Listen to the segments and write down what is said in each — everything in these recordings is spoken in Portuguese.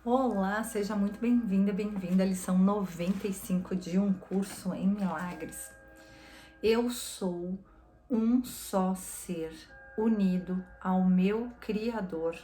Olá, seja muito bem-vinda, bem-vinda à lição 95 de Um Curso em Milagres. Eu sou um só ser, unido ao meu Criador.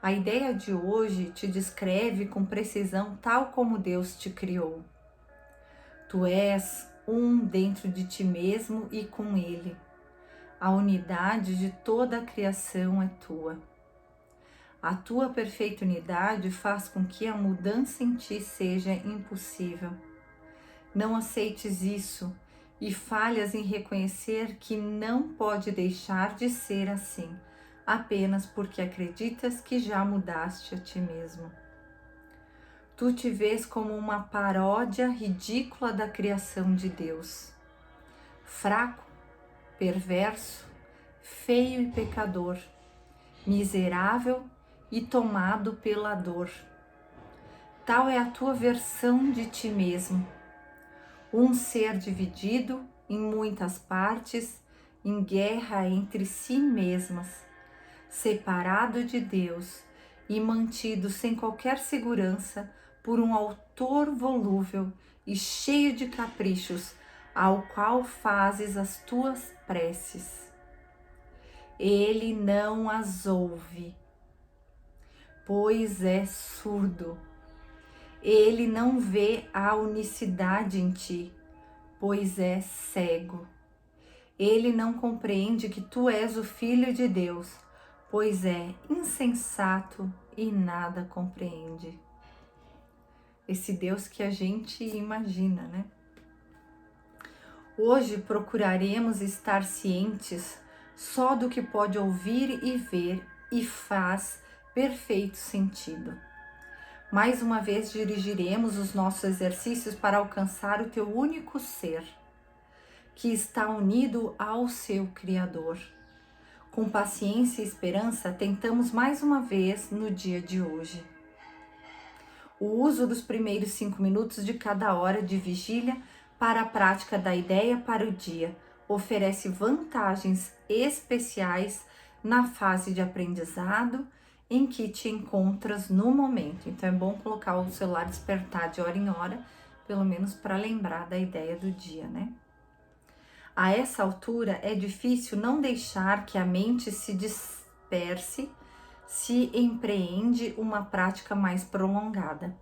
A ideia de hoje te descreve com precisão tal como Deus te criou. Tu és um dentro de ti mesmo e com Ele. A unidade de toda a criação é tua. A tua perfeita unidade faz com que a mudança em ti seja impossível. Não aceites isso e falhas em reconhecer que não pode deixar de ser assim, apenas porque acreditas que já mudaste a ti mesmo. Tu te vês como uma paródia ridícula da criação de Deus. Fraco, perverso, feio e pecador, miserável e tomado pela dor. Tal é a tua versão de ti mesmo. Um ser dividido em muitas partes, em guerra entre si mesmas, separado de Deus e mantido sem qualquer segurança por um autor volúvel e cheio de caprichos, ao qual fazes as tuas preces. Ele não as ouve, pois é surdo. Ele não vê a unicidade em ti, pois é cego. Ele não compreende que tu és o Filho de Deus, pois é insensato e nada compreende. Esse Deus que a gente imagina, né? Hoje procuraremos estar cientes só do que pode ouvir e ver e faz perfeito sentido. Mais uma vez dirigiremos os nossos exercícios para alcançar o teu único ser, que está unido ao seu Criador. Com paciência e esperança, tentamos mais uma vez no dia de hoje. O uso dos primeiros 5 minutos de cada hora de vigília para a prática da ideia para o dia oferece vantagens especiais na fase de aprendizado em que te encontras no momento. Então é bom colocar o celular despertar de hora em hora, pelo menos para lembrar da ideia do dia, né? A essa altura é difícil não deixar que a mente se disperse se empreende uma prática mais prolongada.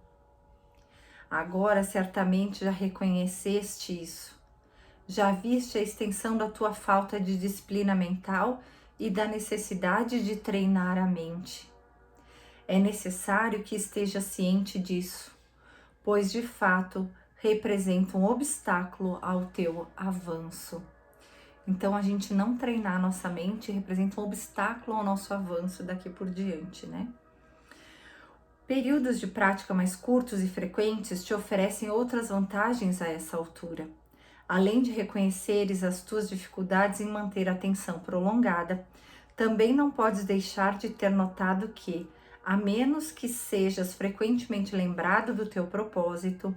Agora certamente já reconheceste isso. Já viste a extensão da tua falta de disciplina mental e da necessidade de treinar a mente. É necessário que esteja ciente disso, pois de fato representa um obstáculo ao teu avanço. Então, a gente não treinar nossa mente representa um obstáculo ao nosso avanço daqui por diante, né? Períodos de prática mais curtos e frequentes te oferecem outras vantagens a essa altura. Além de reconheceres as tuas dificuldades em manter a atenção prolongada, também não podes deixar de ter notado que, a menos que sejas frequentemente lembrado do teu propósito,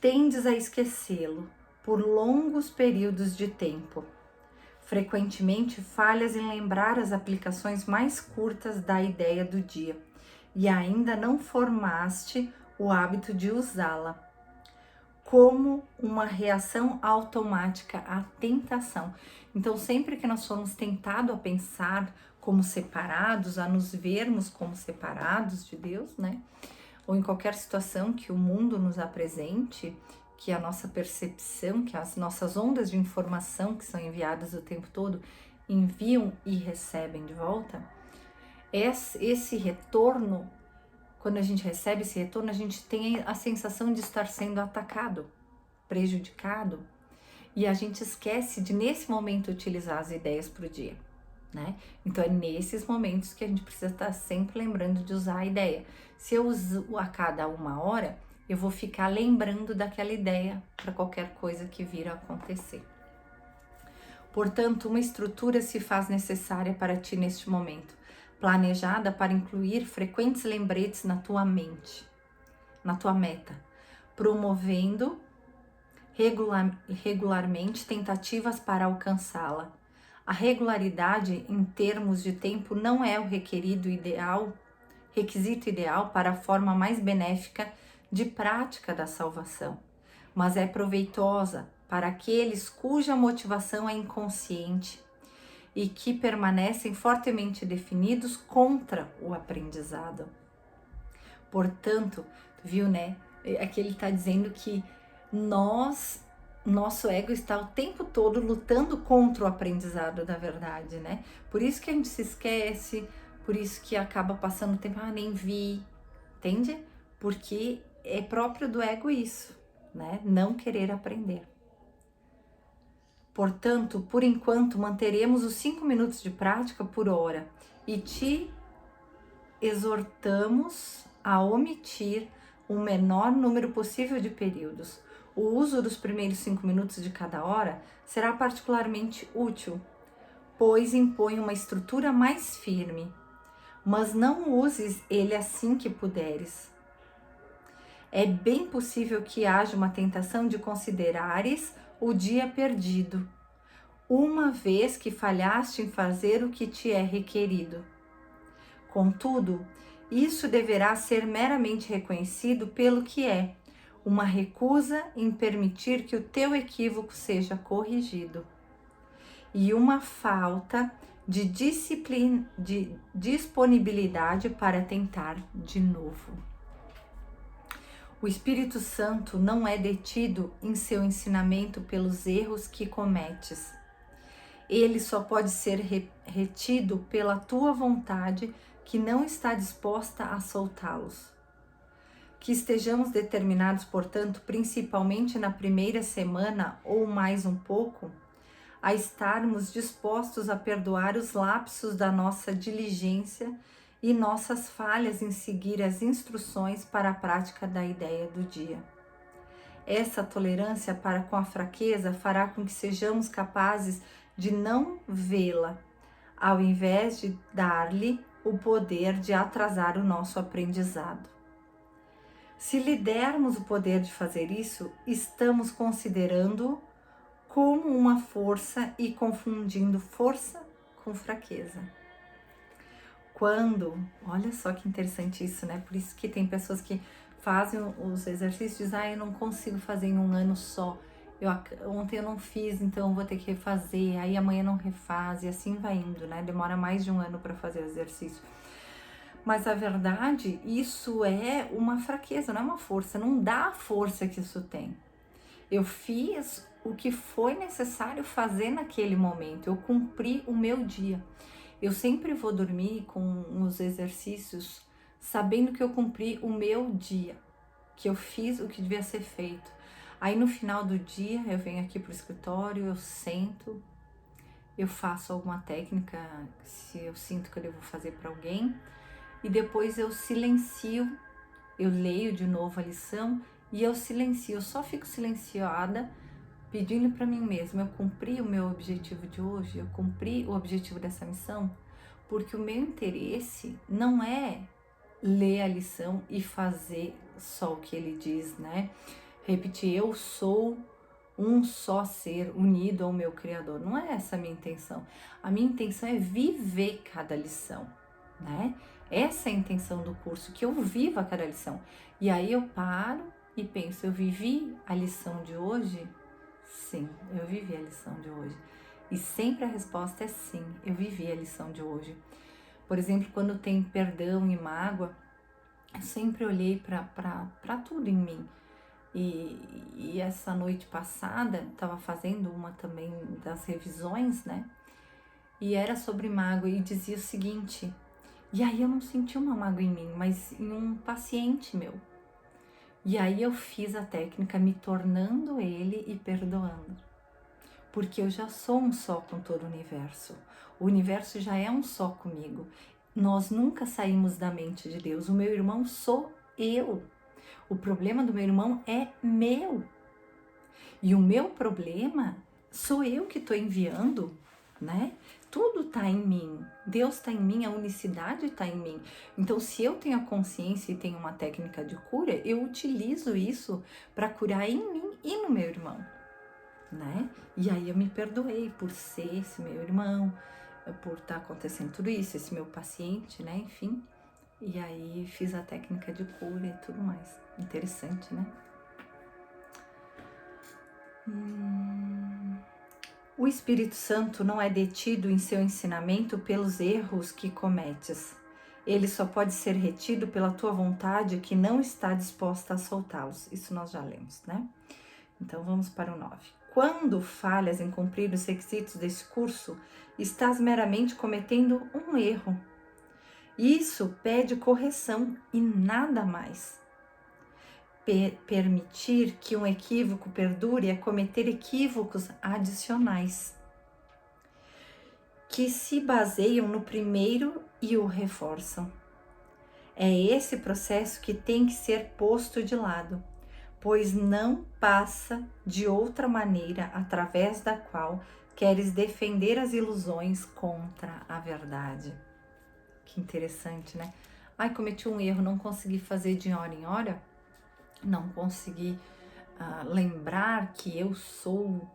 tendes a esquecê-lo por longos períodos de tempo. Frequentemente falhas em lembrar as aplicações mais curtas da ideia do dia e ainda não formaste o hábito de usá-la como uma reação automática à tentação. Então, sempre que nós formos tentados a pensar como separados, a nos vermos como separados de Deus, né? Ou em qualquer situação que o mundo nos apresente, que a nossa percepção, que as nossas ondas de informação que são enviadas o tempo todo, enviam e recebem de volta, esse retorno, quando a gente recebe esse retorno, a gente tem a sensação de estar sendo atacado, prejudicado, e a gente esquece de, nesse momento, utilizar as ideias para o dia, né? Então, é nesses momentos que a gente precisa estar sempre lembrando de usar a ideia. Se eu uso a cada 1 hora, eu vou ficar lembrando daquela ideia para qualquer coisa que vir a acontecer. Portanto, uma estrutura se faz necessária para ti neste momento, planejada para incluir frequentes lembretes na tua mente, na tua meta, promovendo regularmente tentativas para alcançá-la. A regularidade em termos de tempo não é o requerido ideal requisito ideal para a forma mais benéfica de prática da salvação, mas é proveitosa para aqueles cuja motivação é inconsciente e que permanecem fortemente definidos contra o aprendizado. Portanto, viu, né? Aqui ele está dizendo que nosso ego está o tempo todo lutando contra o aprendizado da verdade, né? Por isso que a gente se esquece, por isso que acaba passando o tempo, nem vi, entende? Porque é próprio do ego isso, né? Não querer aprender. Portanto, por enquanto, manteremos os 5 minutos de prática por hora e te exortamos a omitir o menor número possível de períodos. O uso dos primeiros 5 minutos de cada hora será particularmente útil, pois impõe uma estrutura mais firme, mas não uses ele assim que puderes. É bem possível que haja uma tentação de considerares o dia perdido, uma vez que falhaste em fazer o que te é requerido. Contudo, isso deverá ser meramente reconhecido pelo que é, uma recusa em permitir que o teu equívoco seja corrigido, e uma falta de disciplina, de disponibilidade para tentar de novo. O Espírito Santo não é detido em seu ensinamento pelos erros que cometes. Ele só pode ser retido pela tua vontade que não está disposta a soltá-los. Que estejamos determinados, portanto, principalmente na primeira semana ou mais um pouco, a estarmos dispostos a perdoar os lapsos da nossa diligência e nossas falhas em seguir as instruções para a prática da ideia do dia. Essa tolerância para com a fraqueza fará com que sejamos capazes de não vê-la, ao invés de dar-lhe o poder de atrasar o nosso aprendizado. Se lhe dermos o poder de fazer isso, estamos considerando-o como uma força e confundindo força com fraqueza. Olha só que interessante isso, né? Por isso que tem pessoas que fazem os exercícios e dizem, eu não consigo fazer em um ano só. Ontem eu não fiz, então eu vou ter que refazer, aí amanhã não refaz, e assim vai indo, né? Demora mais de um ano para fazer o exercício. Mas a verdade, isso é uma fraqueza, não é uma força, não dá a força que isso tem. Eu fiz o que foi necessário fazer naquele momento, eu cumpri o meu dia. Eu sempre vou dormir com os exercícios sabendo que eu cumpri o meu dia, que eu fiz o que devia ser feito. Aí no final do dia eu venho aqui pro escritório, eu sento, eu faço alguma técnica, se eu sinto que eu devo fazer para alguém, e depois eu silencio, eu leio de novo a lição e eu silencio, eu só fico silenciada, pedindo para mim mesma, eu cumpri o meu objetivo de hoje, eu cumpri o objetivo dessa missão, porque o meu interesse não é ler a lição e fazer só o que ele diz, né? Repetir, eu sou um só ser unido ao meu Criador. Não é essa a minha intenção. A minha intenção é viver cada lição, né? Essa é a intenção do curso, que eu viva cada lição. E aí eu paro e penso, eu vivi a lição de hoje? Sim, eu vivi a lição de hoje. E sempre a resposta é sim, eu vivi a lição de hoje. Por exemplo, quando tem perdão e mágoa, eu sempre olhei para tudo em mim. E essa noite passada, estava fazendo uma também das revisões, né? E era sobre mágoa e dizia o seguinte, e aí eu não senti uma mágoa em mim, mas em um paciente meu. E aí eu fiz a técnica me tornando ele e perdoando. Porque eu já sou um só com todo o universo. O universo já é um só comigo. Nós nunca saímos da mente de Deus. O meu irmão sou eu. O problema do meu irmão é meu. E o meu problema sou eu que estou enviando, né? Tudo está em mim. Deus está em mim, a unicidade está em mim. Então, se eu tenho a consciência e tenho uma técnica de cura, eu utilizo isso para curar em mim e no meu irmão, né? E aí eu me perdoei por ser esse meu irmão, por estar acontecendo tudo isso, esse meu paciente, né? Enfim. E aí fiz a técnica de cura e tudo mais. Interessante, né? O Espírito Santo não é detido em seu ensinamento pelos erros que cometes. Ele só pode ser retido pela tua vontade que não está disposta a soltá-los. Isso nós já lemos, né? Então vamos para o 9. Quando falhas em cumprir os requisitos desse curso, estás meramente cometendo um erro. Isso pede correção e nada mais. Permitir que um equívoco perdure é cometer equívocos adicionais, que se baseiam no primeiro e o reforçam. É esse processo que tem que ser posto de lado, pois não passa de outra maneira através da qual queres defender as ilusões contra a verdade. Que interessante, né? Ai, cometi um erro, não consegui fazer de hora em hora, não consegui lembrar que eu sou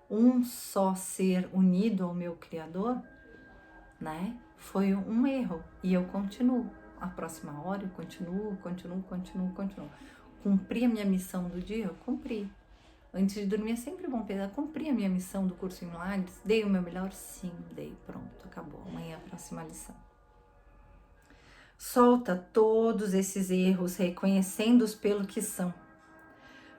um só ser unido ao meu Criador, né? Foi um erro e eu continuo. A próxima hora eu continuo. Cumpri a minha missão do dia? Eu cumpri. Antes de dormir é sempre bom pensar, cumpri a minha missão do curso em milagres? Dei o meu melhor? Sim, dei. Pronto, acabou. Amanhã é a próxima lição. Solta todos esses erros, reconhecendo-os pelo que são.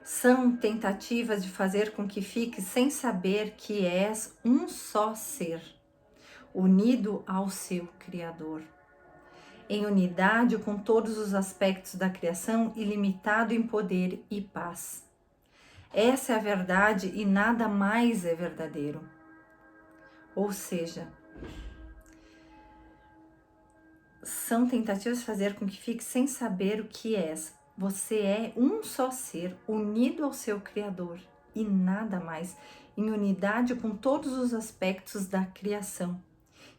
São tentativas de fazer com que fiques sem saber que és um só ser, unido ao seu Criador, em unidade com todos os aspectos da criação, ilimitado em poder e paz. Essa é a verdade e nada mais é verdadeiro. Ou seja, são tentativas de fazer com que fique sem saber o que és. Você é um só ser, unido ao seu Criador e nada mais, em unidade com todos os aspectos da criação,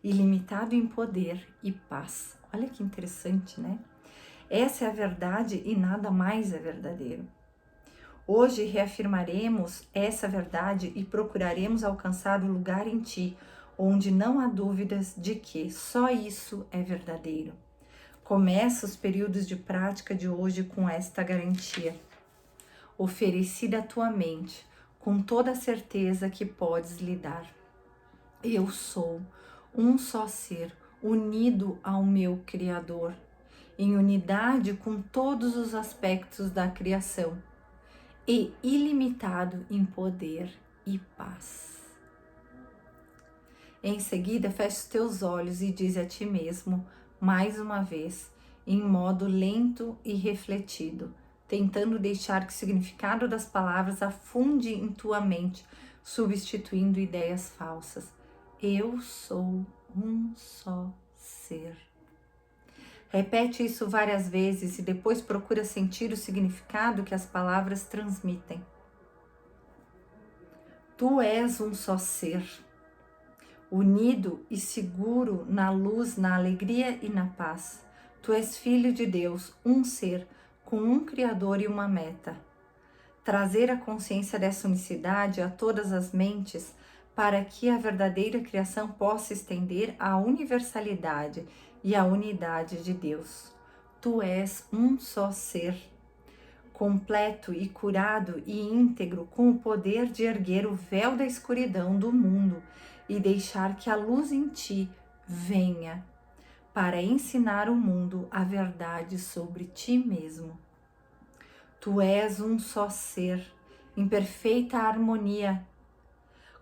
ilimitado em poder e paz. Olha que interessante, né? Essa é a verdade e nada mais é verdadeiro. Hoje reafirmaremos essa verdade e procuraremos alcançar o lugar em ti, onde não há dúvidas de que só isso é verdadeiro. Começa os períodos de prática de hoje com esta garantia, oferecida à tua mente, com toda a certeza que podes lhe dar. Eu sou um só ser, unido ao meu Criador, em unidade com todos os aspectos da criação e ilimitado em poder e paz. Em seguida, fecha os teus olhos e diz a ti mesmo, mais uma vez, em modo lento e refletido, tentando deixar que o significado das palavras afunde em tua mente, substituindo ideias falsas. Eu sou um só ser. Repete isso várias vezes e depois procura sentir o significado que as palavras transmitem. Tu és um só ser, unido e seguro na luz, na alegria e na paz. Tu és filho de Deus, um ser, com um Criador e uma meta. Trazer a consciência dessa unicidade a todas as mentes para que a verdadeira criação possa estender a universalidade e a unidade de Deus. Tu és um só ser, completo e curado e íntegro, com o poder de erguer o véu da escuridão do mundo e deixar que a luz em ti venha para ensinar o mundo a verdade sobre ti mesmo. Tu és um só ser, em perfeita harmonia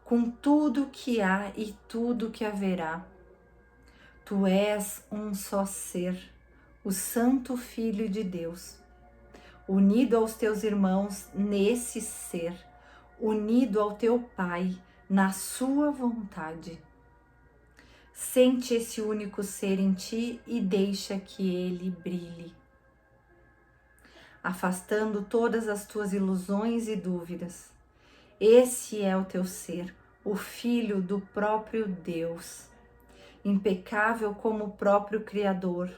com tudo que há e tudo que haverá. Tu és um só ser, o Santo Filho de Deus, unido aos teus irmãos nesse ser, unido ao teu Pai na sua vontade. Sente esse único ser em ti e deixa que ele brilhe, afastando todas as tuas ilusões e dúvidas. Esse é o teu ser, o Filho do próprio Deus, impecável como o próprio Criador,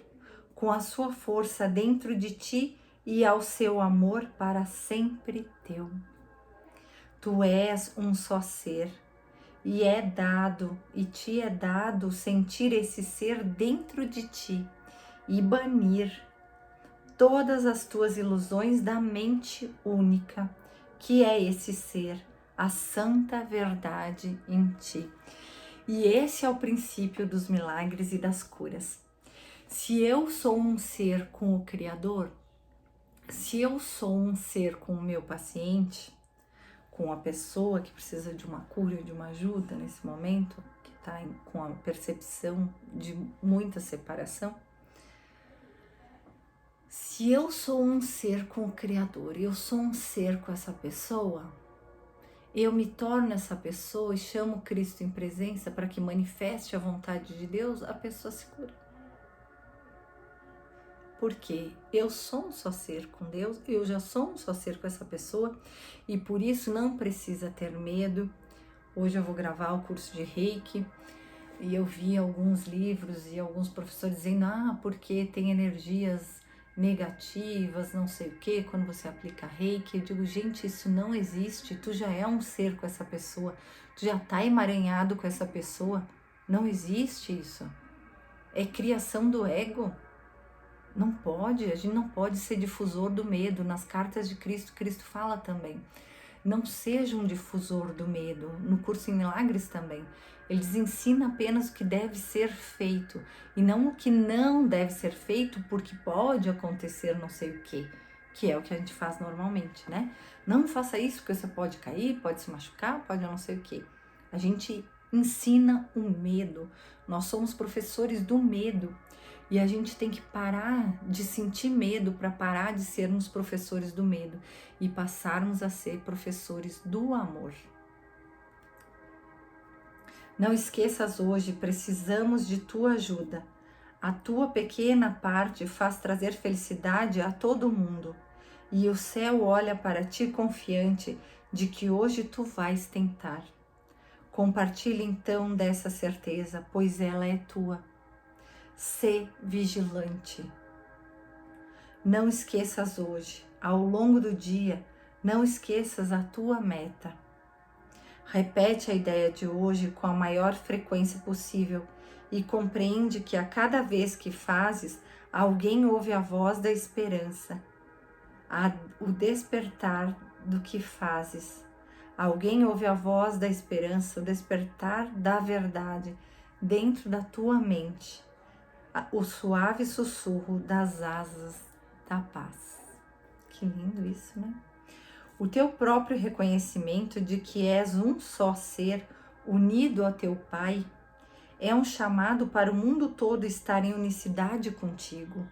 com a sua força dentro de ti e ao seu amor para sempre teu. Tu és um só ser, e te é dado sentir esse ser dentro de ti e banir todas as tuas ilusões da mente única, que é esse ser, a santa verdade em ti. E esse é o princípio dos milagres e das curas. Se eu sou um ser com o Criador, se eu sou um ser com o meu paciente, com a pessoa que precisa de uma cura, de uma ajuda nesse momento, que está com a percepção de muita separação, se eu sou um ser com o Criador, eu sou um ser com essa pessoa, eu me torno essa pessoa e chamo Cristo em presença para que manifeste a vontade de Deus, a pessoa se cura. Porque eu sou um só ser com Deus, eu já sou um só ser com essa pessoa e por isso não precisa ter medo. Hoje eu vou gravar o curso de Reiki e eu vi alguns livros e alguns professores dizendo, porque tem energias negativas, não sei o que, quando você aplica Reiki. Eu digo, gente, isso não existe, tu já é um ser com essa pessoa, tu já tá emaranhado com essa pessoa, não existe isso, é criação do ego. Não pode, a gente não pode ser difusor do medo. Nas cartas de Cristo, Cristo fala também, não seja um difusor do medo. No curso em Milagres também, eles ensinam apenas o que deve ser feito e não o que não deve ser feito porque pode acontecer não sei o que é o que a gente faz normalmente, né? Não faça isso porque você pode cair, pode se machucar, pode não sei o que. A gente ensina o medo, nós somos professores do medo. E a gente tem que parar de sentir medo para parar de sermos professores do medo e passarmos a ser professores do amor. Não esqueças hoje, precisamos de tua ajuda. A tua pequena parte faz trazer felicidade a todo mundo. E o céu olha para ti confiante de que hoje tu vais tentar. Compartilhe então dessa certeza, pois ela é tua. Sê vigilante. Não esqueças hoje, ao longo do dia, não esqueças a tua meta. Repete a ideia de hoje com a maior frequência possível e compreende que a cada vez que fazes, alguém ouve a voz da esperança, o despertar do que fazes. Alguém ouve a voz da esperança, o despertar da verdade dentro da tua mente. O suave sussurro das asas da paz. Que lindo isso, né? O teu próprio reconhecimento de que és um só ser unido a teu Pai é um chamado para o mundo todo estar em unicidade contigo.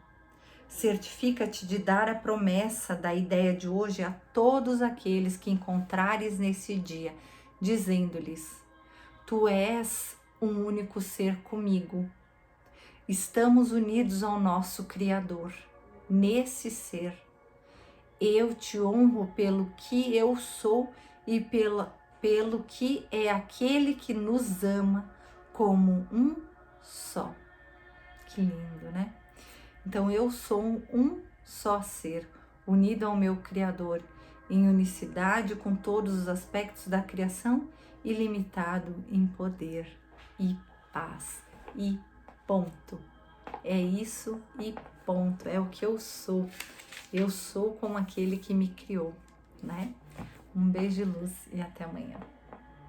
Certifica-te de dar a promessa da ideia de hoje a todos aqueles que encontrares nesse dia, dizendo-lhes: Tu és um único ser comigo. Estamos unidos ao nosso Criador, nesse ser. Eu te honro pelo que eu sou e pelo que é aquele que nos ama como um só. Que lindo, né? Então eu sou um só ser, unido ao meu Criador, em unicidade com todos os aspectos da criação, ilimitado em poder e paz. E ponto. É isso e ponto. É o que eu sou. Eu sou como aquele que me criou, né? Um beijo de luz e até amanhã.